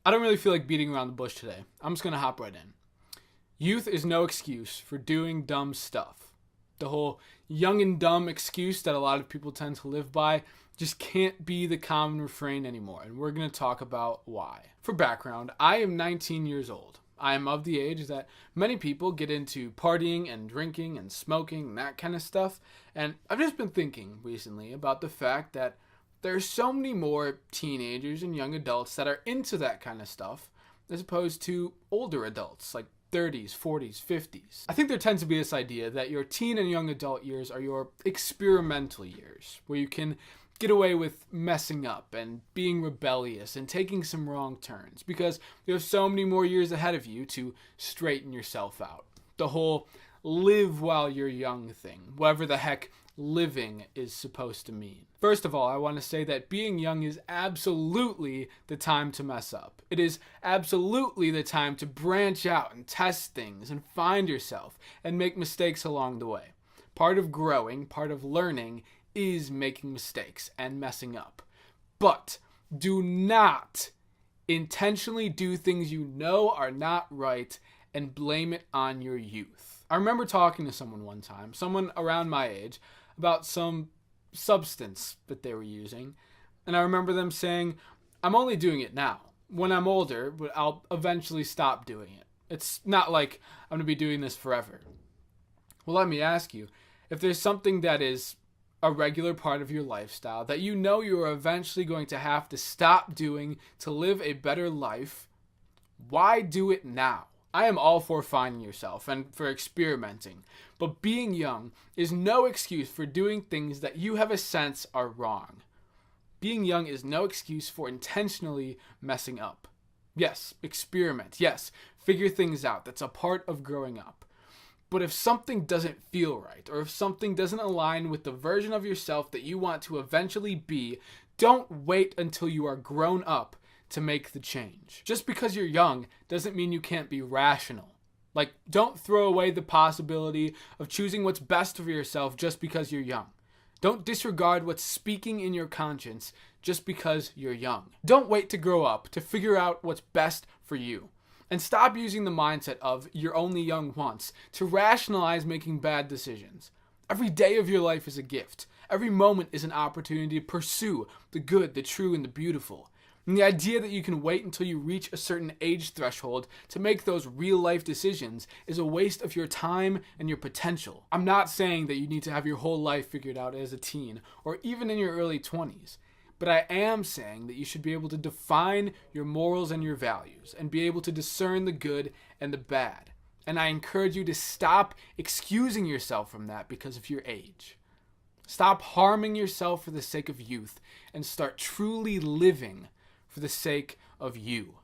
I don't really feel like beating around the bush today. I'm just going to hop right in. Youth is no excuse for doing dumb stuff. The whole young and dumb excuse that a lot of people tend to live by just can't be the common refrain anymore, and we're going to talk about why. For background, I am 19 years old. I am of the age that many people get into partying and drinking and smoking and that kind of stuff, and I've just been thinking recently about the fact that there's so many more teenagers and young adults that are into that kind of stuff as opposed to older adults like 30s, 40s, 50s. I think there tends to be this idea that your teen and young adult years are your experimental years, where you can get away with messing up and being rebellious and taking some wrong turns because you have so many more years ahead of you to straighten yourself out. The whole live while you're young thing, whatever the heck living is supposed to mean. First of all, I want to say that being young is absolutely the time to mess up. It is absolutely the time to branch out and test things and find yourself and make mistakes along the way. Part of growing, part of learning is making mistakes and messing up. But do not intentionally do things you know are not right and blame it on your youth. I remember talking to someone one time, someone around my age, about some substance that they were using, and I remember them saying, I'm only doing it now. When I'm older, but I'll eventually stop doing it. It's not like I'm going to be doing this forever. Well, let me ask you, if there's something that is a regular part of your lifestyle that you know you are eventually going to have to stop doing to live a better life, why do it now? I am all for finding yourself and for experimenting, but being young is no excuse for doing things that you have a sense are wrong. Being young is no excuse for intentionally messing up. Yes, experiment. Yes, figure things out. That's a part of growing up. But if something doesn't feel right, or if something doesn't align with the version of yourself that you want to eventually be, don't wait until you are grown up to make the change. Just because you're young doesn't mean you can't be rational. Like, don't throw away the possibility of choosing what's best for yourself just because you're young. Don't disregard what's speaking in your conscience just because you're young. Don't wait to grow up to figure out what's best for you. And stop using the mindset of you're only young once to rationalize making bad decisions. Every day of your life is a gift. Every moment is an opportunity to pursue the good, the true, and the beautiful. And the idea that you can wait until you reach a certain age threshold to make those real-life decisions is a waste of your time and your potential. I'm not saying that you need to have your whole life figured out as a teen or even in your early 20s, but I am saying that you should be able to define your morals and your values and be able to discern the good and the bad. And I encourage you to stop excusing yourself from that because of your age. Stop harming yourself for the sake of youth and start truly living for the sake of you.